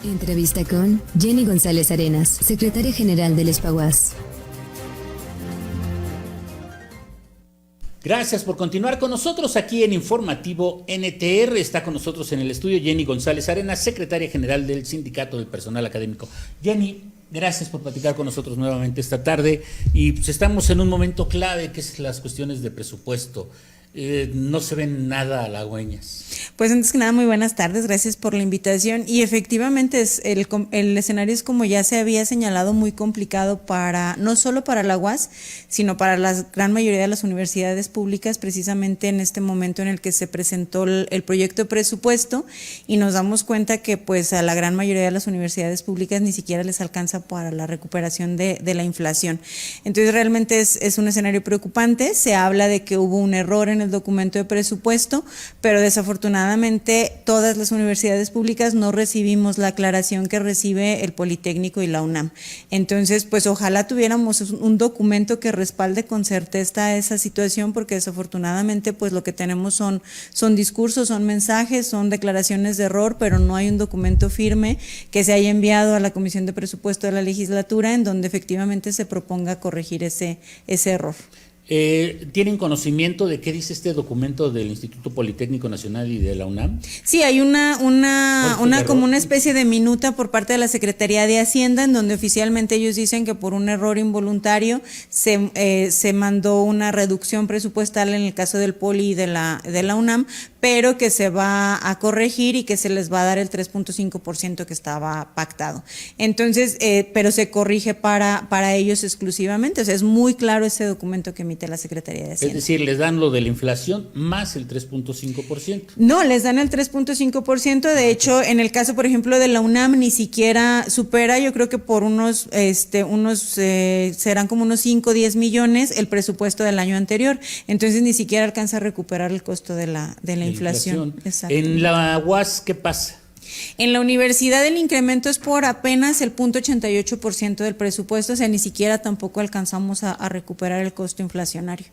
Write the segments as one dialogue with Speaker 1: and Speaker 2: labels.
Speaker 1: Entrevista con Jenny González Arenas, secretaria general del ESPAGUAS.
Speaker 2: Gracias por continuar con nosotros aquí en Informativo NTR. Está con nosotros en el estudio Jenny González Arenas, secretaria general del Sindicato del Personal Académico. Jenny, gracias por platicar con nosotros nuevamente esta tarde. Y pues estamos en un momento clave, que es las cuestiones de presupuesto. No se ven nada halagüeñas.
Speaker 3: Pues antes que nada, muy buenas tardes, gracias por la invitación. Y efectivamente el escenario es, como ya se había señalado, muy complicado no solo para la UAS, sino para la gran mayoría de las universidades públicas, precisamente en este momento en el que se presentó el proyecto de presupuesto, y nos damos cuenta que pues a la gran mayoría de las universidades públicas ni siquiera les alcanza para la recuperación de la inflación. Entonces realmente es un escenario preocupante. Se habla de que hubo un error en el documento de presupuesto, pero desafortunadamente todas las universidades públicas no recibimos la aclaración que recibe el Politécnico y la UNAM. Entonces, pues ojalá tuviéramos un documento que respalde con certeza esa situación, porque desafortunadamente pues lo que tenemos son discursos, son mensajes, son declaraciones de error, pero no hay un documento firme que se haya enviado a la Comisión de Presupuesto de la legislatura en donde efectivamente se proponga corregir ese error.
Speaker 2: ¿Tienen conocimiento de qué dice este documento del Instituto Politécnico Nacional y de la UNAM?
Speaker 3: Sí, hay como una especie de minuta por parte de la Secretaría de Hacienda, en donde oficialmente ellos dicen que por un error involuntario se mandó una reducción presupuestal en el caso del Poli y de la UNAM, pero que se va a corregir y que se les va a dar el 3.5% que estaba pactado. Entonces, pero se corrige para ellos exclusivamente. O sea, es muy claro ese documento que emite la Secretaría de Hacienda.
Speaker 2: Es decir, les dan lo de la inflación más el 3.5%.
Speaker 3: No, les dan el 3.5%. De hecho, en el caso, por ejemplo, de la UNAM, ni siquiera supera, yo creo que por serán como unos 5 o 10 millones el presupuesto del año anterior. Entonces, ni siquiera alcanza a recuperar el costo de la inflación.
Speaker 2: En la UAS, ¿qué pasa?
Speaker 3: En la universidad el incremento es por apenas el 0.88% del presupuesto, o sea, ni siquiera tampoco alcanzamos a recuperar el costo inflacionario.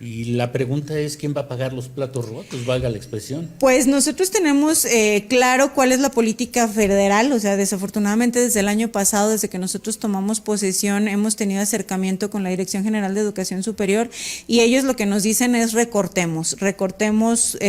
Speaker 2: Y la pregunta es, ¿quién va a pagar los platos rotos, valga la expresión?
Speaker 3: Pues nosotros tenemos claro cuál es la política federal. O sea, desafortunadamente desde el año pasado, desde que nosotros tomamos posesión, hemos tenido acercamiento con la Dirección General de Educación Superior, y ellos lo que nos dicen es recortemos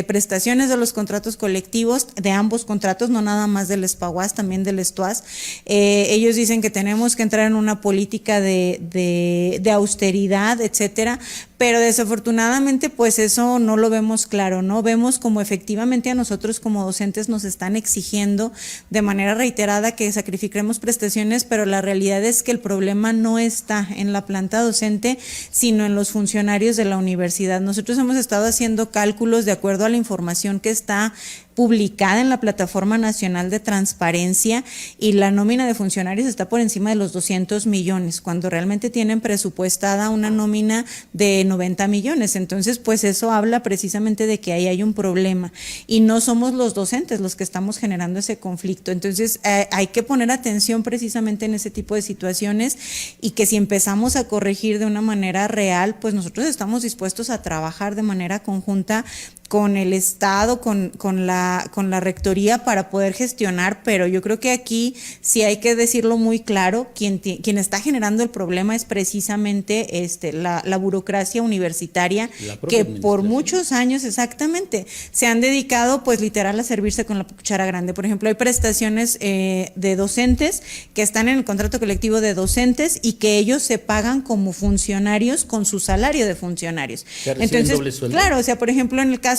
Speaker 3: prestaciones de los contratos colectivos, de ambos contratos, no nada más del ESPAGUAS, también del ESTUAS. Ellos dicen que tenemos que entrar en una política de austeridad, etcétera, pero desafortunadamente pues eso no lo vemos claro, ¿no? Vemos como efectivamente a nosotros como docentes nos están exigiendo de manera reiterada que sacrifiquemos prestaciones, pero la realidad es que el problema no está en la planta docente, sino en los funcionarios de la universidad. Nosotros hemos estado haciendo cálculos de acuerdo a la información que está publicada en la Plataforma Nacional de Transparencia, y la nómina de funcionarios está por encima de los 200 millones, cuando realmente tienen presupuestada una nómina de 90 millones. Entonces, pues eso habla precisamente de que ahí hay un problema, y no somos los docentes los que estamos generando ese conflicto. Entonces, hay que poner atención precisamente en ese tipo de situaciones, y que si empezamos a corregir de una manera real, pues nosotros estamos dispuestos a trabajar de manera conjunta con el Estado, con la Rectoría, para poder gestionar, pero yo creo que aquí sí hay que decirlo muy claro, quien está generando el problema es precisamente la burocracia universitaria, que por muchos años exactamente se han dedicado pues literal a servirse con la cuchara grande. Por ejemplo, hay prestaciones de docentes que están en el contrato colectivo de docentes y que ellos se pagan como funcionarios con su salario de funcionarios. Entonces, claro, o sea, por ejemplo, en el caso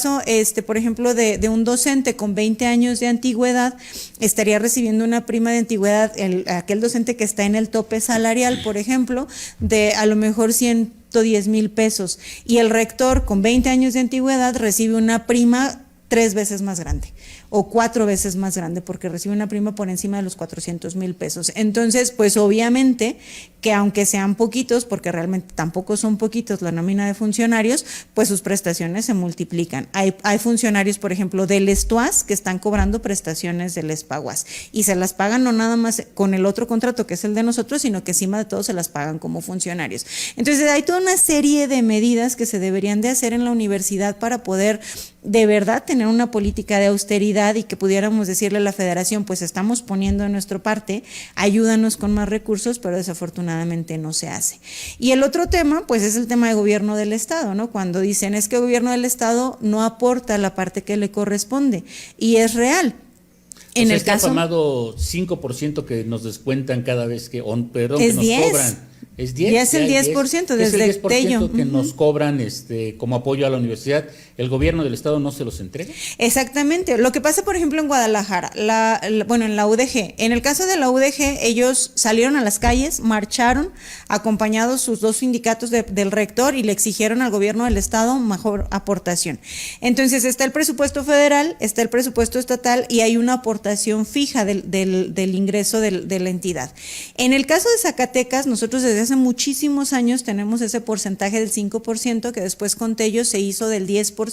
Speaker 3: por ejemplo, de un docente con 20 años de antigüedad, estaría recibiendo una prima de antigüedad, aquel docente que está en el tope salarial, por ejemplo, de a lo mejor 110,000 pesos, y el rector con 20 años de antigüedad recibe una prima 3 veces más grande o 4 veces más grande, porque recibe una prima por encima de los 400,000 pesos. Entonces, pues obviamente que aunque sean poquitos, porque realmente tampoco son poquitos la nómina de funcionarios, pues sus prestaciones se multiplican. Hay funcionarios, por ejemplo, del ESTUAS que están cobrando prestaciones del ESPAGUAS, y se las pagan no nada más con el otro contrato que es el de nosotros, sino que encima de todo se las pagan como funcionarios. Entonces, hay toda una serie de medidas que se deberían de hacer en la universidad para poder de verdad tener una política de austeridad austeridad y que pudiéramos decirle a la federación, pues estamos poniendo de nuestra parte, ayúdanos con más recursos, pero desafortunadamente no se hace. Y el otro tema, pues es el tema de gobierno del Estado, ¿no? Cuando dicen es que el gobierno del Estado no aporta la parte que le corresponde, y es real. En el caso
Speaker 2: afamado 5% que nos descuentan cada vez que, perdón,
Speaker 3: es
Speaker 2: que nos
Speaker 3: 10.
Speaker 2: cobran. Es 10.
Speaker 3: Ya es el 10% desde
Speaker 2: el 10%
Speaker 3: Tello.
Speaker 2: que nos cobran como apoyo a la universidad. ¿El gobierno del Estado no se los entrega?
Speaker 3: Exactamente. Lo que pasa, por ejemplo, en Guadalajara, bueno, en la UDG. En el caso de la UDG, ellos salieron a las calles, marcharon, acompañados sus dos sindicatos del rector, y le exigieron al gobierno del Estado mejor aportación. Entonces, está el presupuesto federal, está el presupuesto estatal, y hay una aportación fija del ingreso de la entidad. En el caso de Zacatecas, nosotros desde hace muchísimos años tenemos ese porcentaje del 5%, que después con Tello se hizo del 10%.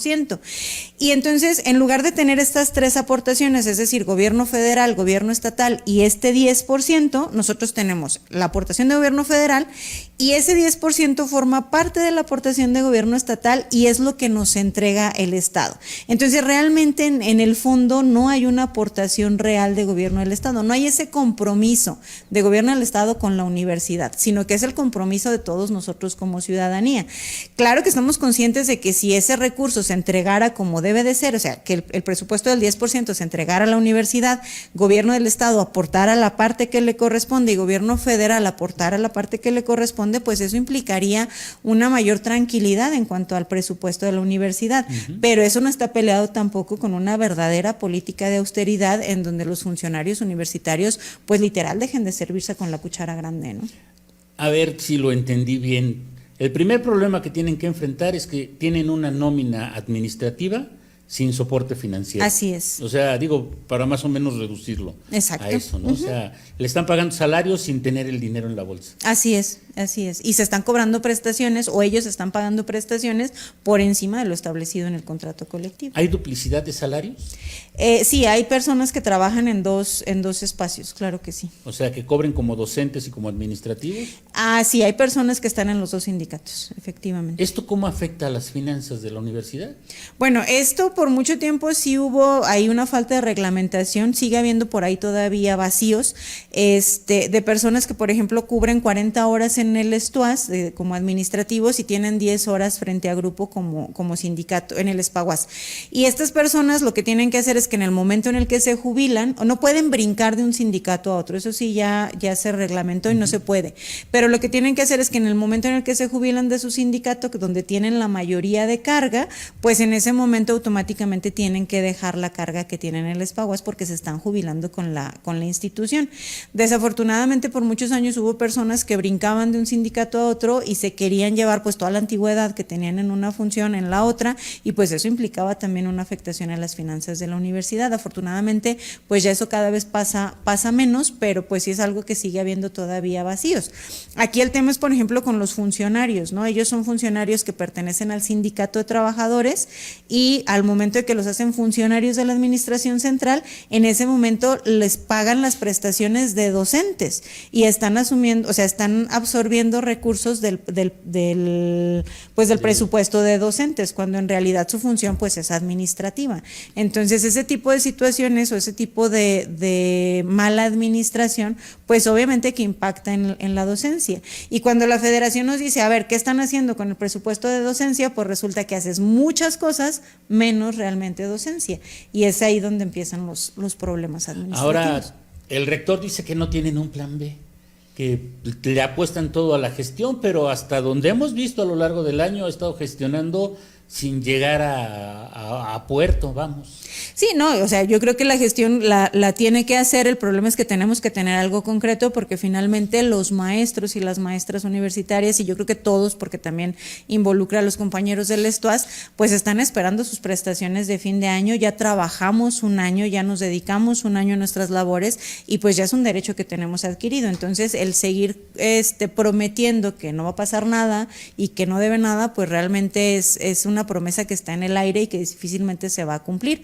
Speaker 3: Y entonces, en lugar de tener estas tres aportaciones, es decir, gobierno federal, gobierno estatal y este 10%, nosotros tenemos la aportación de gobierno federal, y ese 10% forma parte de la aportación de gobierno estatal, y es lo que nos entrega el Estado. Entonces, realmente en el fondo no hay una aportación real de gobierno del Estado, no hay ese compromiso de gobierno del Estado con la universidad, sino que es el compromiso de todos nosotros como ciudadanía. Claro que estamos conscientes de que si ese recurso se entregara como debe de ser, o sea, que el presupuesto del 10% se entregara a la universidad, gobierno del Estado aportara la parte que le corresponde y gobierno federal aportara la parte que le corresponde, pues eso implicaría una mayor tranquilidad en cuanto al presupuesto de la universidad. Pero eso no está peleado tampoco con una verdadera política de austeridad en donde los funcionarios universitarios pues literal dejen de servirse con la cuchara grande, ¿no?
Speaker 2: A ver si lo entendí bien. El primer problema que tienen que enfrentar es que tienen una nómina administrativa sin soporte financiero.
Speaker 3: Así es.
Speaker 2: O sea, digo, para más o menos reducirlo.
Speaker 3: Exacto.
Speaker 2: A eso, ¿no? O sea, le están pagando salarios sin tener el dinero en la bolsa.
Speaker 3: Así es, así es. Y se están cobrando prestaciones, o ellos están pagando prestaciones por encima de lo establecido en el contrato colectivo.
Speaker 2: ¿Hay duplicidad de salarios?
Speaker 3: Sí, hay personas que trabajan en dos espacios, claro que sí.
Speaker 2: O sea, que cobren como docentes y como administrativos.
Speaker 3: Sí, hay personas que están en los dos sindicatos, efectivamente.
Speaker 2: ¿Esto cómo afecta a las finanzas de la universidad?
Speaker 3: Bueno, esto por mucho tiempo sí hubo ahí una falta de reglamentación, sigue habiendo por ahí todavía vacíos de personas que, por ejemplo, cubren 40 horas en el STUAS como administrativos y tienen 10 horas frente a grupo como sindicato en el SPAGUAS. Y estas personas lo que tienen que hacer es que en el momento en el que se jubilan, o no pueden brincar de un sindicato a otro, eso sí ya se reglamentó y no se puede, pero lo que tienen que hacer es que en el momento en el que se jubilan de su sindicato, donde tienen la mayoría de carga, pues en ese momento automáticamente tienen que dejar la carga que tienen en el SPAGUAS porque se están jubilando con la institución. Desafortunadamente por muchos años hubo personas que brincaban de un sindicato a otro y se querían llevar pues toda la antigüedad que tenían en una función en la otra, y pues eso implicaba también una afectación a las finanzas de la universidad. Afortunadamente pues ya eso cada vez pasa menos, pero pues sí es algo que sigue habiendo todavía vacíos. Aquí el tema es, por ejemplo, con los funcionarios, ¿no? Ellos son funcionarios que pertenecen al sindicato de trabajadores, y al momento de que los hacen funcionarios de la administración central, en ese momento les pagan las prestaciones de docentes y están asumiendo, o sea, están absorbiendo recursos del presupuesto de docentes, cuando en realidad su función pues es administrativa. Entonces, ese tipo de situaciones o ese tipo de mala administración, pues obviamente que impacta en la docencia. Y cuando la federación nos dice, a ver, ¿qué están haciendo con el presupuesto de docencia? Pues resulta que haces muchas cosas menos realmente docencia. Y es ahí donde empiezan los problemas administrativos.
Speaker 2: Ahora, el rector dice que no tienen un plan B, que le apuestan todo a la gestión, pero hasta donde hemos visto a lo largo del año ha estado gestionando sin llegar a puerto, vamos.
Speaker 3: Sí, no, o sea, yo creo que la gestión la tiene que hacer. El problema es que tenemos que tener algo concreto, porque finalmente los maestros y las maestras universitarias, y yo creo que todos, porque también involucra a los compañeros del STUAS, pues están esperando sus prestaciones de fin de año. Ya trabajamos un año, ya nos dedicamos un año a nuestras labores, y pues ya es un derecho que tenemos adquirido. Entonces, el seguir prometiendo que no va a pasar nada y que no debe nada, pues realmente es una una promesa que está en el aire y que difícilmente se va a cumplir.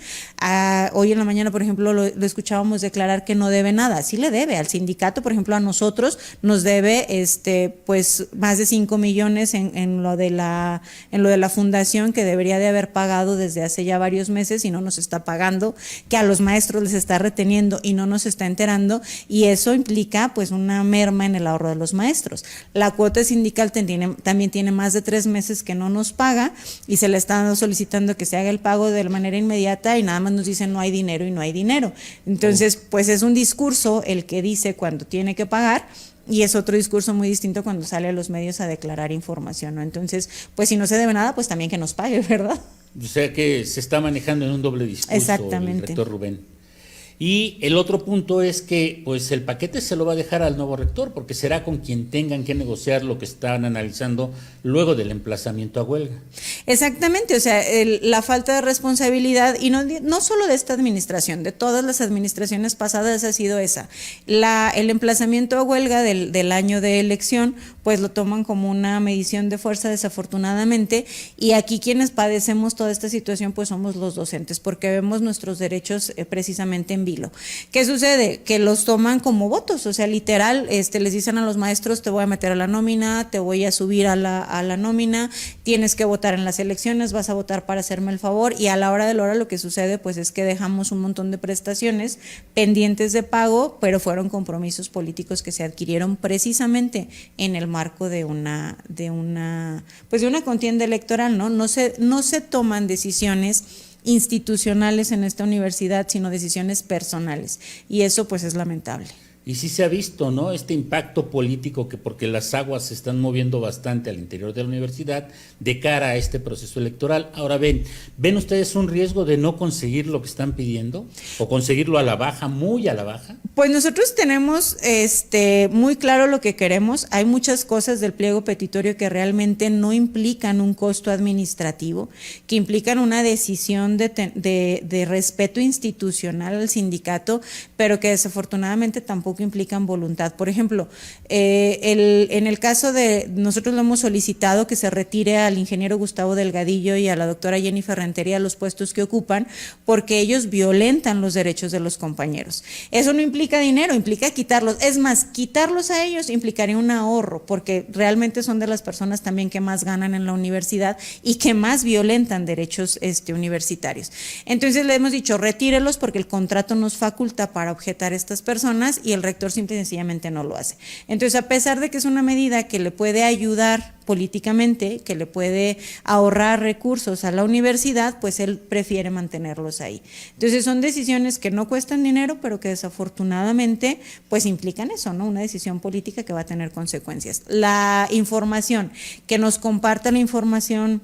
Speaker 3: Hoy en la mañana, por ejemplo, lo escuchábamos declarar que no debe nada. Sí le debe al sindicato, por ejemplo, a nosotros nos debe pues más de 5 millones en lo de la fundación, que debería de haber pagado desde hace ya varios meses y no nos está pagando, que a los maestros les está reteniendo y no nos está enterando, y eso implica pues una merma en el ahorro de los maestros. La cuota sindical también tiene más de 3 meses que no nos paga y se le está solicitando que se haga el pago de manera inmediata y nada más nos dicen no hay dinero y no hay dinero. Entonces, pues es un discurso el que dice cuando tiene que pagar, y es otro discurso muy distinto cuando sale a los medios a declarar información, ¿no? Entonces, pues si no se debe nada, pues también que nos pague, ¿verdad?
Speaker 2: O sea que se está manejando en un doble discurso.
Speaker 3: Exactamente.
Speaker 2: El rector Rubén. Y el otro punto es que pues el paquete se lo va a dejar al nuevo rector, porque será con quien tengan que negociar lo que están analizando luego del emplazamiento a huelga.
Speaker 3: Exactamente, o sea, la falta de responsabilidad, y no solo de esta administración, de todas las administraciones pasadas ha sido esa. El emplazamiento a huelga del año de elección, pues lo toman como una medición de fuerza, desafortunadamente, y aquí quienes padecemos toda esta situación pues somos los docentes, porque vemos nuestros derechos precisamente en vilo. ¿Qué sucede? Que los toman como votos, o sea, literal, les dicen a los maestros, te voy a meter a la nómina, te voy a subir a la nómina, tienes que votar en las elecciones, vas a votar para hacerme el favor, y a la hora de la hora lo que sucede pues es que dejamos un montón de prestaciones pendientes de pago, pero fueron compromisos políticos que se adquirieron precisamente en el marco de una contienda electoral, ¿no? No se toman decisiones institucionales en esta universidad, sino decisiones personales, y eso pues es lamentable.
Speaker 2: Y sí se ha visto, ¿no?, este impacto político, que porque las aguas se están moviendo bastante al interior de la universidad de cara a este proceso electoral. Ahora ¿ven ustedes un riesgo de no conseguir lo que están pidiendo o conseguirlo a la baja, muy a la baja?
Speaker 3: Pues nosotros tenemos muy claro lo que queremos. Hay muchas cosas del pliego petitorio que realmente no implican un costo administrativo, que implican una decisión de respeto institucional al sindicato, pero que desafortunadamente tampoco implican voluntad. Por ejemplo, en el caso de, nosotros lo hemos solicitado que se retire al ingeniero Gustavo Delgadillo y a la doctora Jennifer Rentería los puestos que ocupan, porque ellos violentan los derechos de los compañeros. Eso no implica dinero, implica quitarlos. Es más, quitarlos a ellos implicaría un ahorro, porque realmente son de las personas también que más ganan en la universidad y que más violentan derechos universitarios. Entonces le hemos dicho, retírelos porque el contrato nos faculta para objetar a estas personas, y el rector simple y sencillamente no lo hace. Entonces, a pesar de que es una medida que le puede ayudar políticamente, que le puede ahorrar recursos a la universidad, pues él prefiere mantenerlos ahí. Entonces, son decisiones que no cuestan dinero, pero que desafortunadamente pues implican eso, ¿no? Una decisión política que va a tener consecuencias. La información, que nos comparta la información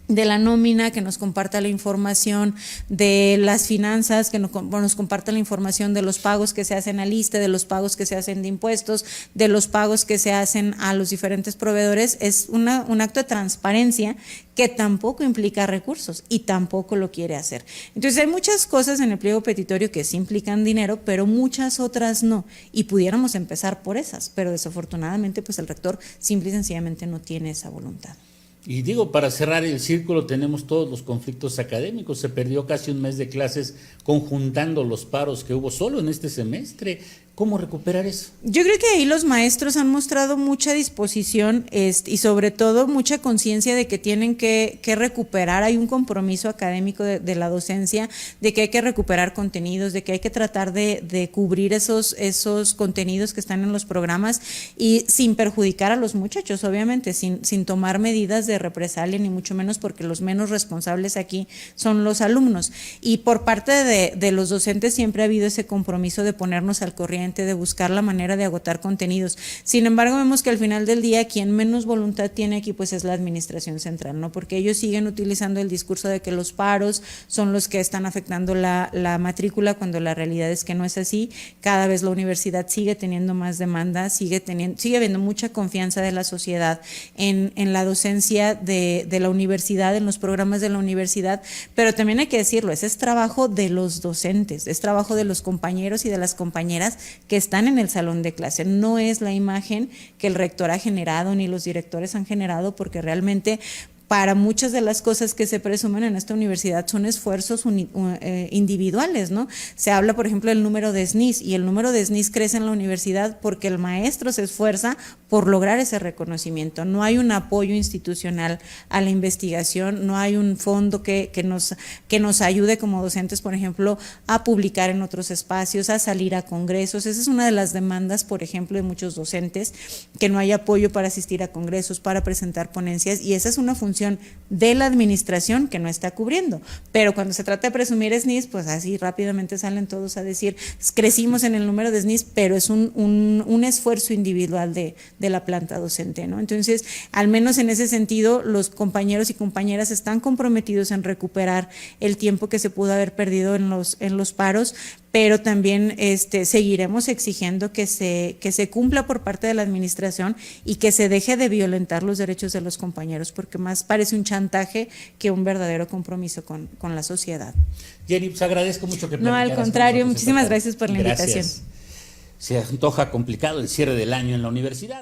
Speaker 3: de la nómina, que nos comparta la información de las finanzas, que nos comparta la información de los pagos que se hacen al ISSSTE, de los pagos que se hacen de impuestos, de los pagos que se hacen a los diferentes proveedores. Es un acto de transparencia que tampoco implica recursos y tampoco lo quiere hacer. Entonces hay muchas cosas en el pliego petitorio que sí implican dinero, pero muchas otras no, y pudiéramos empezar por esas, pero desafortunadamente pues el rector simple y sencillamente no tiene esa voluntad.
Speaker 2: Y digo, para cerrar el círculo, tenemos todos los conflictos académicos. Se perdió casi un mes de clases conjuntando los paros que hubo solo en este semestre. ¿Cómo recuperar eso?
Speaker 3: Yo creo que ahí los maestros han mostrado mucha disposición y sobre todo mucha conciencia de que tienen que recuperar. Hay un compromiso académico de la docencia, de que hay que recuperar contenidos, de que hay que tratar de cubrir esos contenidos que están en los programas, y sin perjudicar a los muchachos, obviamente, sin tomar medidas de represalia, ni mucho menos, porque los menos responsables aquí son los alumnos. Y por parte de los docentes siempre ha habido ese compromiso de ponernos al corriente, de buscar la manera de agotar contenidos. Sin embargo, vemos que al final del día quien menos voluntad tiene aquí pues es la administración central, ¿no? Porque ellos siguen utilizando el discurso de que los paros son los que están afectando la matrícula, cuando la realidad es que no es así. Cada vez la universidad sigue teniendo más demanda, sigue habiendo mucha confianza de la sociedad en la docencia de la universidad, en los programas de la universidad, pero también hay que decirlo, ese es trabajo de los docentes, es trabajo de los compañeros y de las compañeras que están en el salón de clase. No es la imagen que el rector ha generado ni los directores han generado, porque realmente para muchas de las cosas que se presumen en esta universidad son esfuerzos individuales, ¿no? Se habla, por ejemplo, del número de SNIs, y el número de SNIs crece en la universidad porque el maestro se esfuerza por lograr ese reconocimiento. No hay un apoyo institucional a la investigación, no hay un fondo que nos ayude como docentes, por ejemplo, a publicar en otros espacios, a salir a congresos. Esa es una de las demandas, por ejemplo, de muchos docentes, que no hay apoyo para asistir a congresos, para presentar ponencias, y esa es una función de la administración que no está cubriendo. Pero cuando se trata de presumir SNIs, pues así rápidamente salen todos a decir, crecimos en el número de SNIs, pero es un esfuerzo individual de la planta docente, ¿no? Entonces, al menos en ese sentido, los compañeros y compañeras están comprometidos en recuperar el tiempo que se pudo haber perdido en los paros, pero también seguiremos exigiendo que se cumpla por parte de la administración y que se deje de violentar los derechos de los compañeros, porque más parece un chantaje que un verdadero compromiso con la sociedad.
Speaker 2: Jenny, pues agradezco mucho que
Speaker 3: platicaras. No, al contrario, muchísimas gracias por la invitación.
Speaker 2: Se antoja complicado el cierre del año en la universidad.